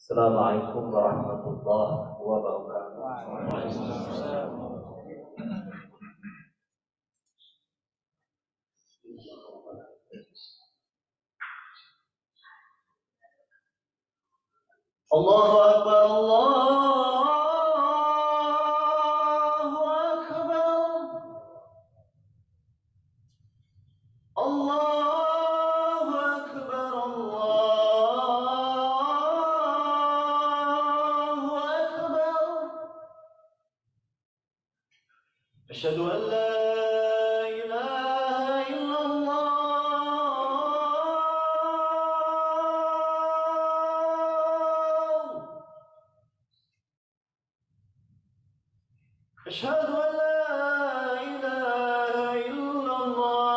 Assalamualaikum warahmatullahi wabarakatuh. Allahu Akbar, Allahu Akbar, Allahu Akbar, Allahu Akbar. Asyhadu an la ilaha illallah. أشهد أن لا إله إلا الله.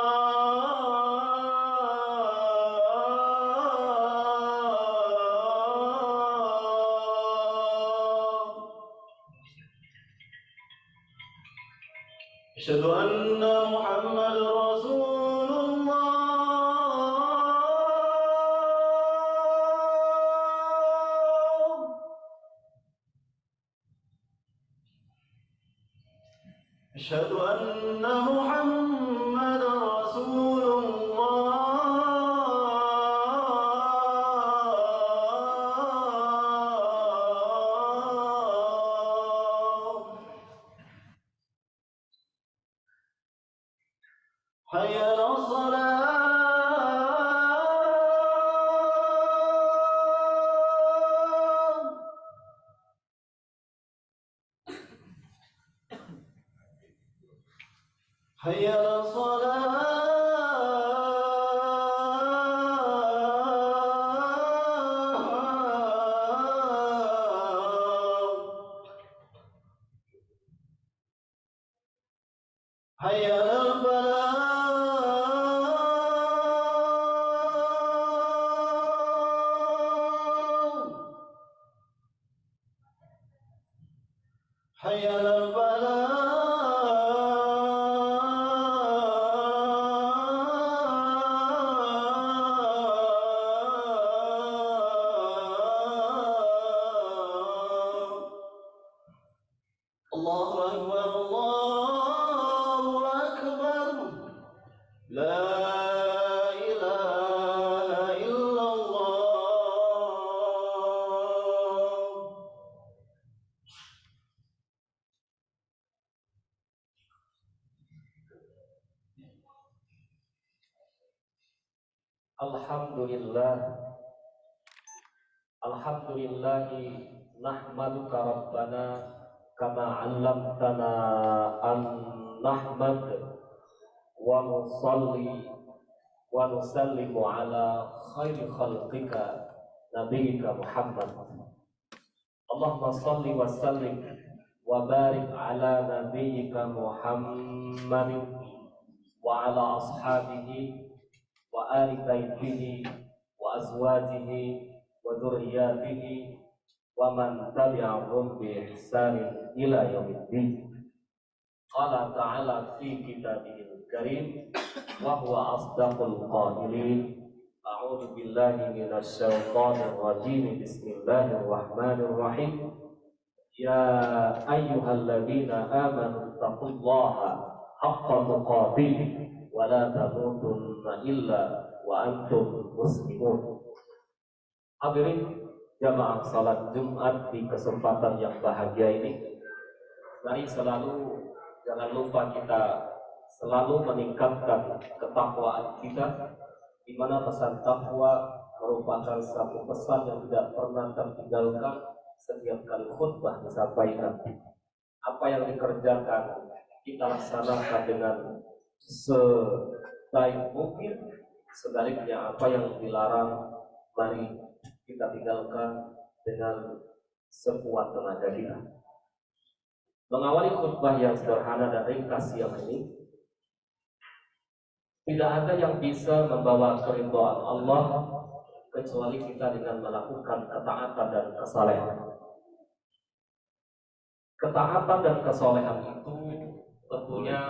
أشهد أن محمد رسول الله. أشهد أن محمد رسول الله. حي على الصلاة. حي على الصلاة. حي على الفلاح. حي على الفلاح. الله أكبر، الله أكبر. لا إله إلا الله. Alhamdulillah, alhamdulillahi nahmaduka rabbana kama 'allamtana an nahmad wa nusalli wa nusallimu ala khairi khalqika nabiyyika Muhammad. Allahumma salli wa sallim wa barik ala nabiyyika Muhammadin wa ala ashabihi wa ali baitihi wa azwajihi wa dzurriyyatihi wa man tabi'ahum bi ihsanin ila yaumiddin. Qala ta'ala fi kitabihil karim wa huwa asdaqul qailin. A'udzu billahi minasy syaithanir rajim. Bismillahirrahmanirrahim. Ya ayyuhalladzina amanu taqullaha haqqa tuqatih wa la tamutunna illa wa antum muslimun. Hadirin jamaah salat Jumat di kesempatan yang bahagia ini, mari jangan lupa kita selalu meningkatkan ketakwaan kita, di mana pesan takwa merupakan satu pesan yang tidak pernah tertinggalkan setiap kali khutbah disampaikan. Apa yang dikerjakan kita laksanakan dengan sebaik mungkin, sebaliknya apa yang dilarang mari kita tinggalkan dengan sekuat tenaga kita. Mengawali khutbah yang sederhana dan ringkas siang ini, tidak ada yang bisa membawa keridhaan Allah kecuali kita dengan melakukan ketaatan dan kesalehan. Ketaatan dan kesolehan itu tentunya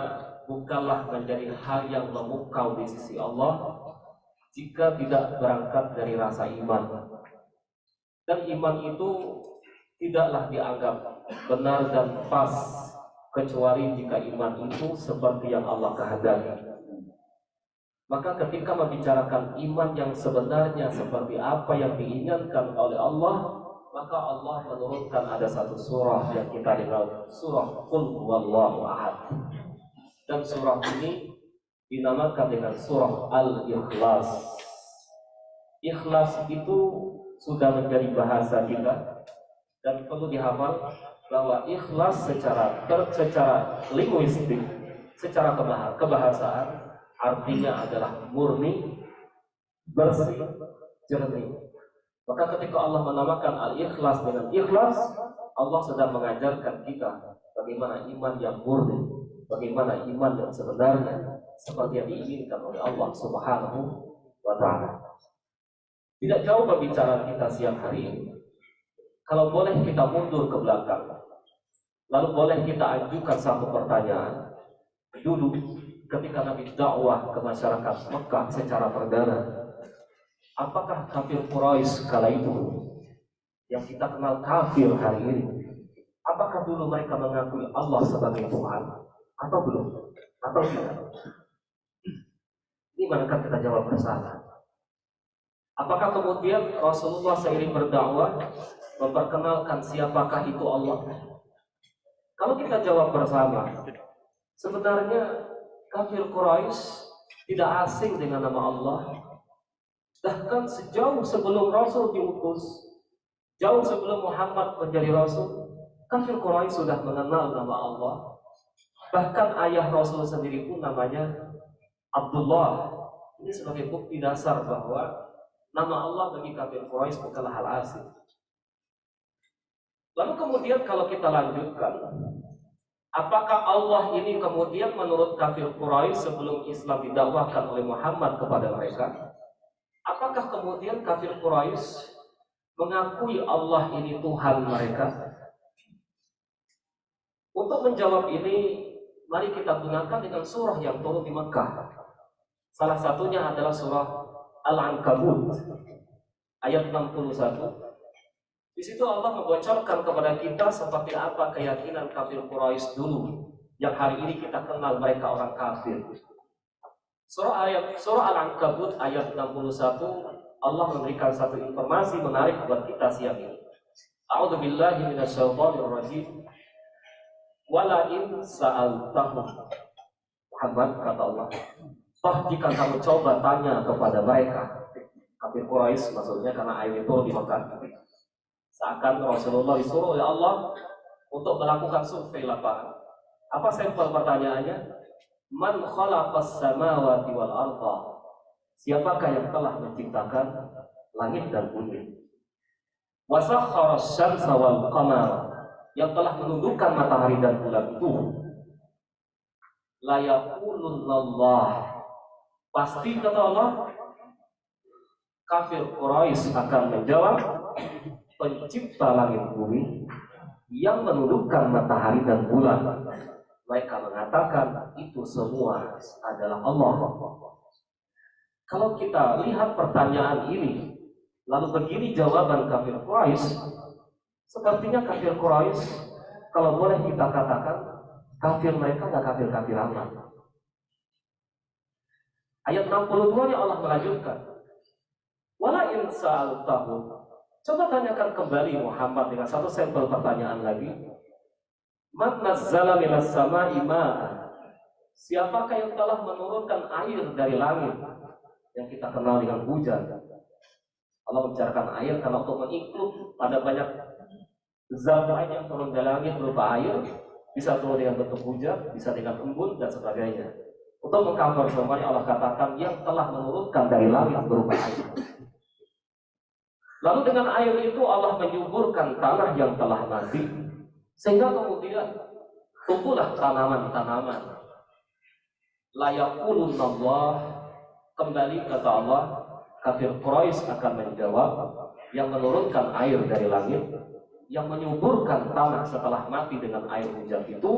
bukanlah menjadi hal yang memukau di sisi Allah jika tidak berangkat dari rasa iman. Dan iman itu tidaklah dianggap benar dan pas kecuali jika iman itu seperti yang Allah kehendaki. Maka ketika membicarakan iman yang sebenarnya seperti apa yang diinginkan oleh Allah, maka Allah menurunkan ada satu surah yang kita dengar, surah Qul Huwallahu Ahad. Dan surah ini dinamakan dengan surah Al-Ikhlas. Ikhlas itu sudah menjadi bahasa kita dan perlu dihafal bahwa ikhlas secara linguistik, secara kebahasaan artinya adalah murni, bersih, jernih. Maka ketika Allah menamakan al-ikhlas dengan ikhlas, Allah sedang mengajarkan kita bagaimana iman yang murni, bagaimana iman yang sebenarnya seperti yang diinginkan oleh Allah Subhanahu wa Ta'ala. Tidak jauh pembicaraan kita siang hari ini. Kalau boleh kita mundur ke belakang, lalu boleh kita ajukan satu pertanyaan. Dulu ketika Nabi dakwah ke masyarakat Mekah secara perdana, apakah kafir Quraisy kala itu yang kita kenal kafir hari ini, apakah dulu mereka mengakui Allah sebagai Tuhan atau belum? Atau tidak? Ini maka kita jawab bersama. Apakah kemudian Rasulullah seiring berdakwah memperkenalkan siapakah itu Allah? Kalau kita jawab bersama, sebenarnya kafir Quraisy tidak asing dengan nama Allah. Bahkan sejauh sebelum Rasul diutus, jauh sebelum Muhammad menjadi Rasul, kafir Quraisy sudah mengenal nama Allah. Bahkan ayah Rasul sendiri pun namanya Abdullah. Ini sebagai bukti dasar bahwa nama Allah bagi kafir Quraisy bukanlah hal asing. Lalu kemudian kalau kita lanjutkan, apakah Allah ini kemudian menurut kafir Quraisy sebelum Islam didakwahkan oleh Muhammad kepada mereka, apakah kemudian kafir Quraisy mengakui Allah ini Tuhan mereka? Untuk menjawab ini, mari kita gunakan dengan surah yang turun di Mekah. Salah satunya adalah surah Al-Ankabut ayat 61. Di situ Allah membocorkan kepada kita seperti apa keyakinan kafir Quraisy dulu yang hari ini kita kenal mereka orang kafir. Surah Al-Ankabut ayat 61, Allah memberikan satu informasi menarik buat kita siang ini. A'udzubillahi minasyaitonirrajim. Wala in sa'altahum, Muhammad kata Allah, toh jika kamu coba tanya kepada mereka, kafir Quraisy maksudnya karena ayat itu di Mekah. Seakan Rasulullah disuruh oleh Allah untuk melakukan survei lapangan. Apa sampel pertanyaannya? Man khalaqas samawati wal arda? Siapakah yang telah menciptakan langit dan bumi? Wa sakhkhara asy-syamsa wal qamara, yang telah menundukkan matahari dan bulan itu. La yaqulunallah, pasti kata Allah, kafir Quraisy akan menjawab, pencipta langit bumi yang menundukkan matahari dan bulan. Mereka mengatakan itu semua adalah Allah. Kalau kita lihat pertanyaan ini, lalu begini jawaban kafir Quraisy, sepertinya kafir Quraisy, kalau boleh kita katakan, kafir mereka nggak kafir-kafir amat. Ayat 62-nya Allah melanjutkan, wala in sa'altahum. Coba tanyakan kembali Muhammad dengan satu sampel pertanyaan lagi. Man nazzala minas sama'i ma'an? Siapakah yang telah menurunkan air dari langit yang kita kenal dengan hujan? Allah membicarakan air karena untuk mengiklud pada banyak zat lain yang turun dari langit berupa air, bisa turun dengan bentuk hujan, bisa dengan embun dan sebagainya. Untuk mengcover semuanya Allah katakan yang telah menurunkan dari langit berupa air. Lalu dengan air itu Allah menyuburkan tanah yang telah mati, sehingga kemudian tumbuhlah tanaman-tanaman. La yaqulunallah, kembali kata Allah, kafir Quraisy akan menjawab, yang menurunkan air dari langit, yang menyuburkan tanah setelah mati dengan air hujan itu,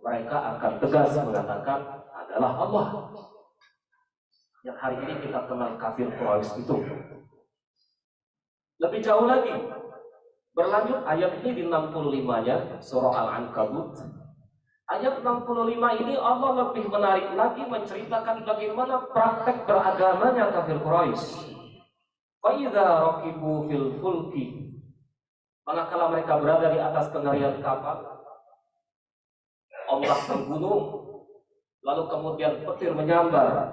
mereka akan tegas mengatakan adalah Allah. Yang hari ini kita kenal kafir Quraisy itu. Lebih jauh lagi, Berlanjut ayat ini di 65-nya surah Al-Ankabut. Ayat 65 ini Allah lebih menarik lagi menceritakan bagaimana praktek beragamanya kafir Quraisy. Fa idza raqibu fil fulki, manakala mereka berada di atas pengarian kapal, ombak menggunung, lalu kemudian petir menyambar.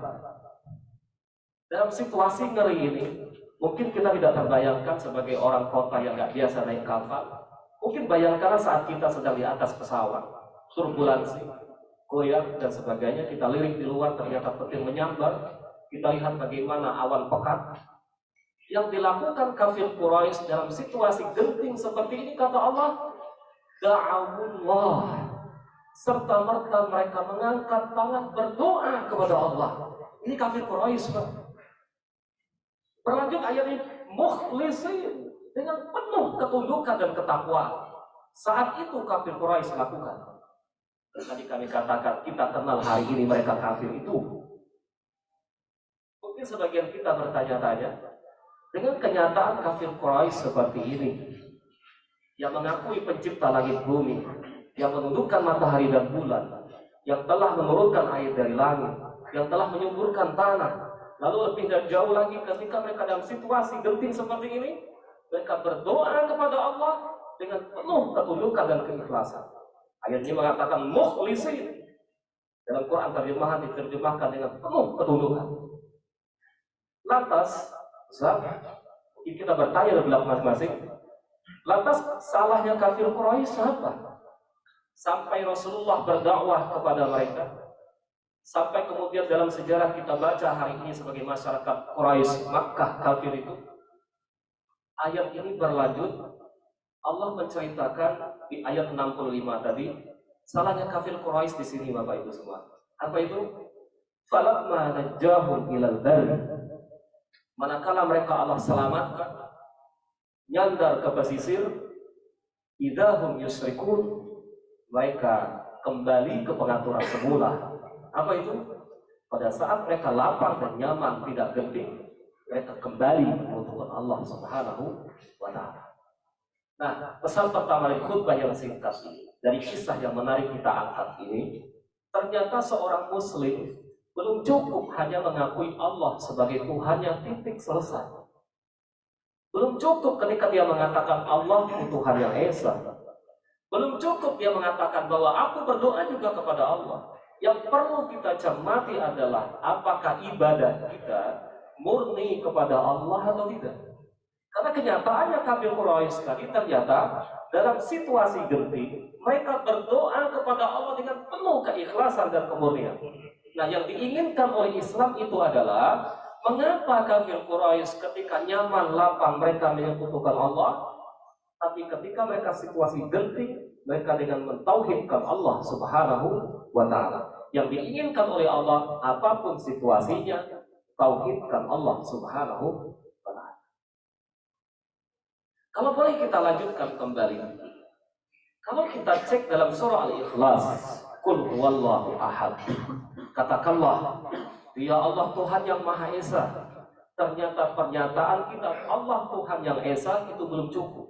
Dalam situasi ngeri ini, mungkin kita tidak terbayangkan sebagai orang kota yang nggak biasa naik kapal. Mungkin bayangkanlah saat kita sedang di atas pesawat, turbulensi, goyang dan sebagainya, kita lirik di luar ternyata petir menyambar. Kita lihat bagaimana awan pekat. Yang dilakukan kafir Quraisy dalam situasi genting seperti ini, kata Allah, da'awullah, serta merta mereka mengangkat tangan berdoa kepada Allah. Ini kafir Quraisy, Pak. Berlanjut ayat ini, mukhlisin, dengan penuh ketundukan dan ketakwaan. Saat itu kafir Quraisy lakukan. Tadi kami katakan, kita kenal hari ini mereka kafir itu. Mungkin sebagian kita bertanya-tanya, dengan kenyataan kafir Quraisy seperti ini, yang mengakui pencipta langit bumi, yang menundukkan matahari dan bulan, yang telah menurunkan air dari langit, yang telah menyuburkan tanah, lalu lebih dan jauh lagi ketika mereka dalam situasi genting seperti ini, mereka berdoa kepada Allah dengan penuh ketundukan dan keikhlasan. Ayat ini mengatakan mukhlisin. Dalam Quran terjemahan diterjemahkan dengan penuh ketundukan. Lantas, kita bertanya lebih masing-masing, lantas salahnya kafir Quraisy apa? Sampai Rasulullah berdakwah kepada mereka, sampai kemudian dalam sejarah kita baca hari ini sebagai masyarakat Quraisy Makkah kafir itu. Ayat ini berlanjut, Allah menceritakan di ayat 65 tadi, salahnya kafir Quraisy di sini Bapak Ibu semua. Apa itu? Falamma najjahum ilal barri, manakala mereka Allah selamatkan, nyandar ke pesisir, idahum yusrikun, mereka kembali ke pengaturan semula. Apa itu? Pada saat mereka lapar dan nyaman, tidak genting, mereka kembali menyebut Allah Subhanahu wa Ta'ala. Nah, pesan pertama dari khutbah yang singkat ini, dari kisah yang menarik kita angkat ini, ternyata seorang Muslim belum cukup hanya mengakui Allah sebagai Tuhan yang titik selesai. Belum cukup ketika dia mengatakan Allah Tuhan yang Esa. Belum cukup dia mengatakan bahwa aku berdoa juga kepada Allah. Yang perlu kita cermati adalah apakah ibadah kita murni kepada Allah atau tidak. Karena kenyataannya kafir Quraisy tadi ternyata dalam situasi genting mereka berdoa kepada Allah dengan penuh keikhlasan dan kemurnian. Nah, yang diinginkan oleh Islam itu adalah mengapa kafir Quraisy ketika nyaman lapang mereka menyekutukan Allah, tapi ketika mereka situasi genting mereka dengan mentauhidkan Allah Subhanahu wa Ta'ala. Yang diinginkan oleh Allah apapun situasinya, tauhidkan Allah Subhanahu wa Ta'ala. Kalau boleh kita lanjutkan kembali. Kalau kita cek dalam surah Al-Ikhlas, Qul huwallahu ahad. Katakanlah, Dia Allah Tuhan yang Maha Esa. Ternyata pernyataan kita Allah Tuhan yang Esa itu belum cukup.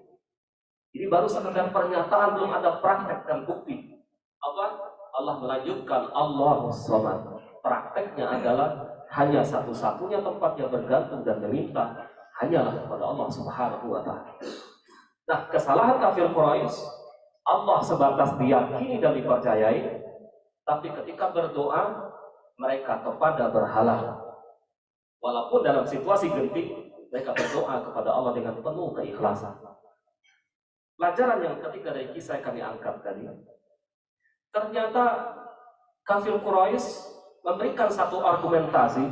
Ini baru sekedar pernyataan, belum ada praktek dan bukti. Apa? Allah melanjutkan Allahus Samad. Prakteknya adalah hanya satu-satunya tempat yang bergantung dan meminta hanyalah kepada Allah Subhanahu wa Ta'ala. Nah, kesalahan kafir Quraisy, Allah sebatas diyakini dan dipercayai, tapi ketika berdoa mereka kepada berhala. Walaupun dalam situasi genting mereka berdoa kepada Allah dengan penuh keikhlasan. Pelajaran yang ketiga dari kisah yang kami angkat tadi, ternyata kafir Quraisy memberikan satu argumentasi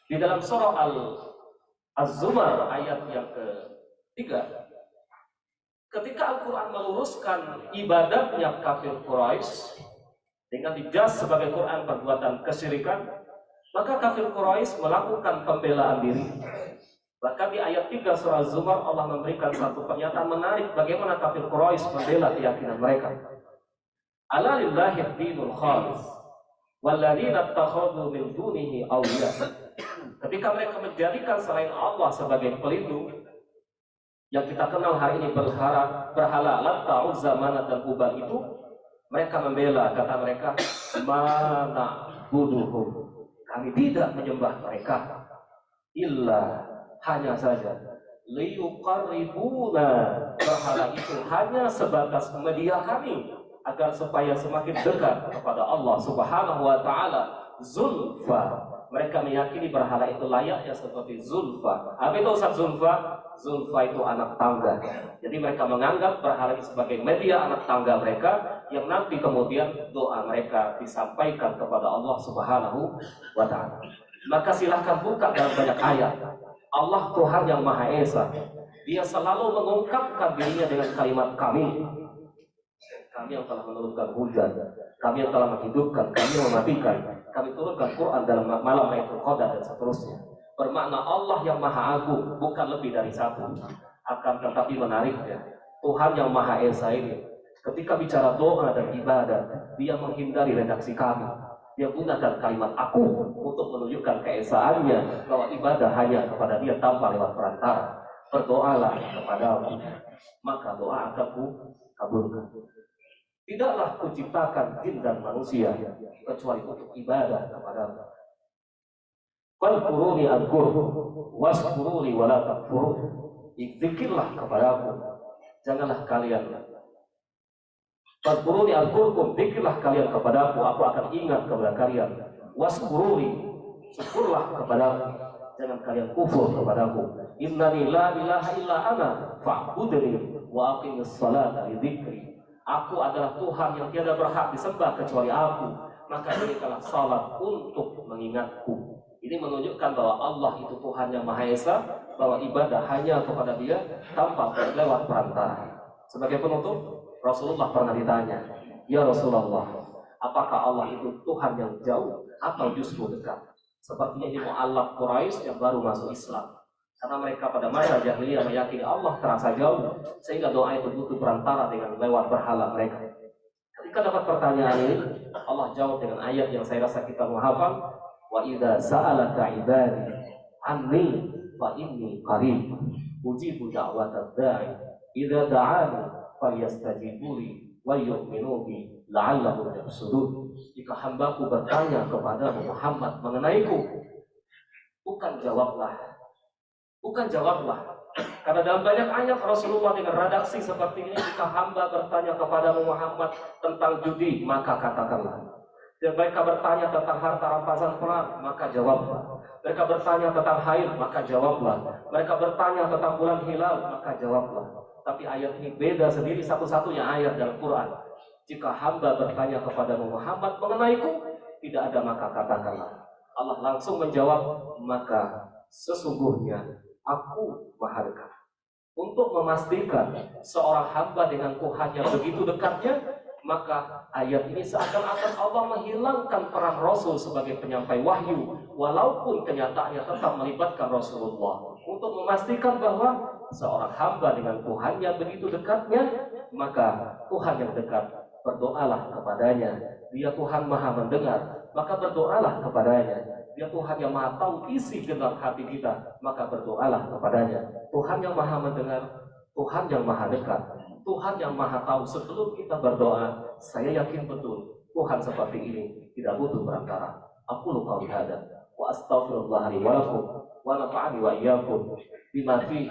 di dalam surah Az-Zumar ayat yang ke-3. Ketika Al-Quran meluruskan ibadatnya kafir Quraisy dengan dijas sebagai Quran perbuatan kesyirikan, maka kafir Quraisy melakukan pembelaan diri. Bahkan di ayat 3 surah Az-Zumar Allah memberikan satu pernyataan menarik bagaimana kafir Quraisy membela keyakinan mereka. Ala lillahi ad-dinul khalis walladzina ittakhadhu min dunihi awliya. Ketika mereka menjadikan selain Allah sebagai pelindung, Yang kita kenal hari ini berhala Latta, Uzza, Manat dan Hubal itu, mereka membela, kata mereka, mana buduhum, kami tidak menyembah mereka, illa, hanya saja, liyuqarribuna, berhala itu hanya sebatas media kami agar supaya semakin dekat kepada Allah Subhanahu wa taala. Zulfa, mereka meyakini berhala itu layaknya seperti Zulfa. Apa itu Ustaz Zulfa? Zulfa itu anak tangga. Jadi mereka menganggap berhala itu sebagai media anak tangga mereka, yang nanti kemudian doa mereka disampaikan kepada Allah Subhanahu wa taala. Maka silahkan buka dalam banyak ayat. Allah Tuhan yang Maha Esa. Dia selalu mengungkapkan dirinya dengan kalimat kami. Kami yang telah menurunkan hujan, kami yang telah menghidupkan, kami yang mematikan, kami turunkan Quran dalam malam Lailatul Qadar dan seterusnya. Bermakna Allah yang Maha Agung, bukan lebih dari satu. Akan tetapi menariknya, Tuhan yang Maha Esa ini, ketika bicara doa dan ibadah, dia menghindari redaksi kami. Dia gunakan kalimat aku untuk menunjukkan keesaannya bahwa ibadah hanya kepada dia tanpa lewat perantara. Berdoalah kepada aku, maka doa akan kabulkan. Tidaklah kuciptakan jin dan manusia kecuali untuk ibadah kepada Allah. Fadkuruni adkurkum waskuruni wala takfurun. Zikirlah kepadaku, janganlah kalian. Fadkuruni adkurkum, zikirlah kalian kepadaku, aku akan ingat kepada kalian. Waskuruni, syukurlah kepadaku, jangan kalian kufur kepadaku. Innani la ilaha illa ana fa'budni wa aqimis salata li dzikri. Aku adalah Tuhan yang tiada berhak disembah kecuali aku, maka berikanlah salat untuk mengingatku. Ini menunjukkan bahwa Allah itu Tuhan yang Maha Esa, bahwa ibadah hanya kepada Dia tanpa lewat perantara. Sebagai penutup, Rasulullah pernah ditanya, ya Rasulullah, apakah Allah itu Tuhan yang jauh atau justru dekat? Sepertinya ini mu'allaf Quraisy yang baru masuk Islam. Karena mereka pada masa jahiliyah meyakini Allah terasa jauh, sehingga doa itu butuh perantara dengan lewat berhala mereka. Ketika dapat pertanyaan ini, Allah jawab dengan ayat yang saya rasa kita menghafal, wa idza sa'alaka ibadi anni fa inni qarib ujibu da'watad da'i idza da'ani falyastajibuli wa yu'minu bi la'allahum yarshudun. Jika hambaku bertanya kepada Muhammad mengenaiku, bukan jawablah. Karena dalam banyak ayat Rasulullah dengan redaksi seperti ini, jika hamba bertanya kepada Muhammad tentang judi, maka katakanlah. Dan mereka bertanya tentang harta rampasan perang, maka jawablah. Mereka bertanya tentang haid, maka jawablah. Mereka bertanya tentang bulan hilal, maka jawablah. Tapi ayat ini beda sendiri, satu-satunya ayat dalam Quran. Jika hamba bertanya kepada Muhammad mengenaiku, tidak ada maka katakanlah. Allah langsung menjawab, maka sesungguhnya aku Maha dekat. Untuk memastikan seorang hamba dengan Tuhan yang begitu dekatnya, maka ayat ini seakan-akan Allah menghilangkan peran Rasul sebagai penyampai wahyu, walaupun kenyataannya tetap melibatkan Rasulullah. Untuk memastikan bahwa seorang hamba dengan Tuhan yang begitu dekatnya, maka Tuhan yang dekat, berdoalah kepadanya. Dia Tuhan Maha mendengar, maka berdoalah kepadanya. Dia Tuhan yang Maha tahu isi genap hati kita, maka berdoalah kepadanya. Tuhan yang Maha mendengar, Tuhan yang Maha dekat, Tuhan yang Maha tahu. Sebelum kita berdoa, saya yakin betul Tuhan seperti ini tidak butuh perantara. Aku lupa hadza wa astaghfirullah li wa lakum wa nafa'ani wa iyyakum bima fihi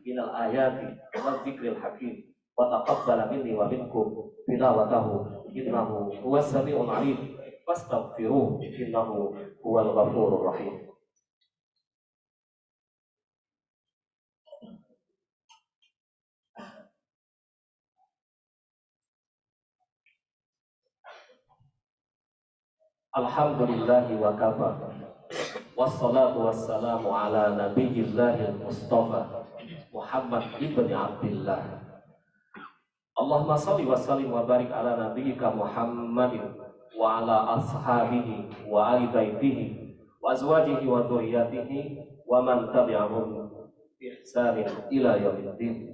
minal ayati wa dzikril hakim wa taqabbal minni wa minkum tilawatahu innahu huwas samiul alim. Fastaghfiruhu innahu huwal ghafurur rahim. Alhamdulillahi wa kafa, wassalatu wassalamu ala nabiyyillahil mustafa Muhammad ibn Abdillah. Allahumma salli wa sallim wa barik ala nabiyyika Muhammadin wa ala ashabihi wa ali baitihi wa azwajihi wa dhurriyyatihi wa man tabi'ahum bi ihsanin ila yaumiddin.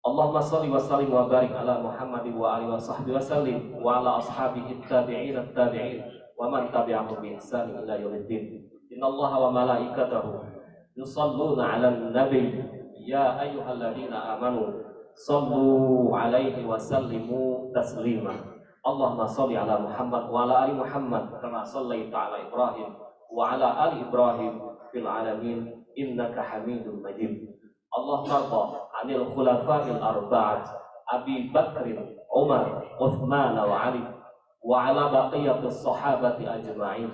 Allahumma salli wa sallim wa barik ala Muhammadin wa alihi wa sahbihi wa sallim wa ala ashabihi tabi'in at-tabi'in wa man tabi'ahum bi ihsanin ila yaumiddin. Innallaha wa malaikatahu yusalluna 'alan nabiy يا أيها الذين آمنوا صلوا عليه وسلموا تسليما اللهم صل على محمد وعلى آل محمد كما صليت على إبراهيم وعلى آل إبراهيم في العالمين إنك حميد مجيد اللهم ارضى عن الخلفاء الأربعة أبي بكر عمر عثمان وعلي وعلى بقية الصحابة أجمعين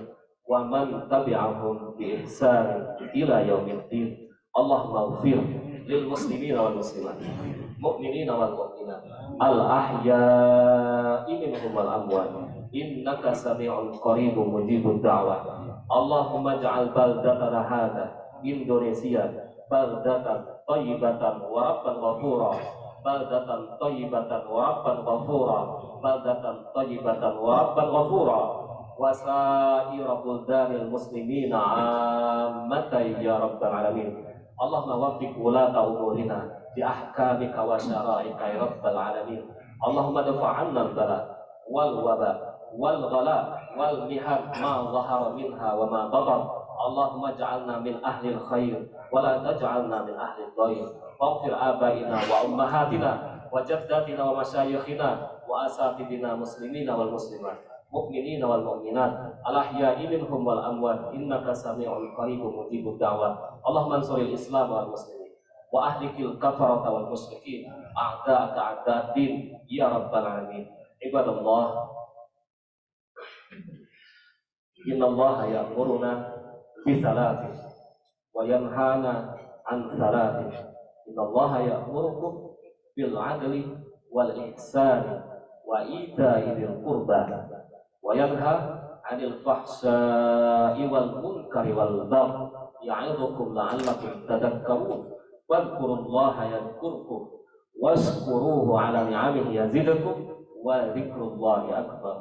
ومن تبعهم بإحسان إلى يوم الدين اللهم اغفر للمسلمين والمسلمات المؤمنين والمؤمنات الأحياء منهم والأموات إنك سميع قريب مجيب الدعوة اللهم اجعل بلدتنا هذا إندونيسيا بلدة طيبة وربا غفورا بلدة طيبة وربا غفورا بلدة طيبة وربا غفورا وسائر بلدان المسلمين عامة يا رب العالمين اللهم وفق ولاة أمورنا بأحكامك وشرائعك يا رب العالمين اللهم ادفع عنا البلاء والوباء والغلاء والمحن ما ظهر منها وما بطن اللهم اجعلنا من أهل الخير ولا تجعلنا من أهل الضير واغفر آبائنا وأمهاتنا وجداتنا ومشايخنا وأساتذتنا المسلمين والمسلمات مؤمنين والمؤمنات الأحياء منهم والأموات إنك سميع قريب مجيب الدعوات اللهم انصر الإسلام والمسلمين وأهلك الكفرة والمشركين أعداءك أعداء الدين يا رب العالمين عباد الله إن الله يأمرنا بثلاث وينهانا عن ثلاث إن الله يأمركم بالعدل والإحسان وإيتاء ذي القربى وينهى عن الفحشاء والمنكر والبغي يعظكم لعلكم تذكرون واذكروا الله يذكركم واشكروه على نعمه يزدكم وذكر الله أكبر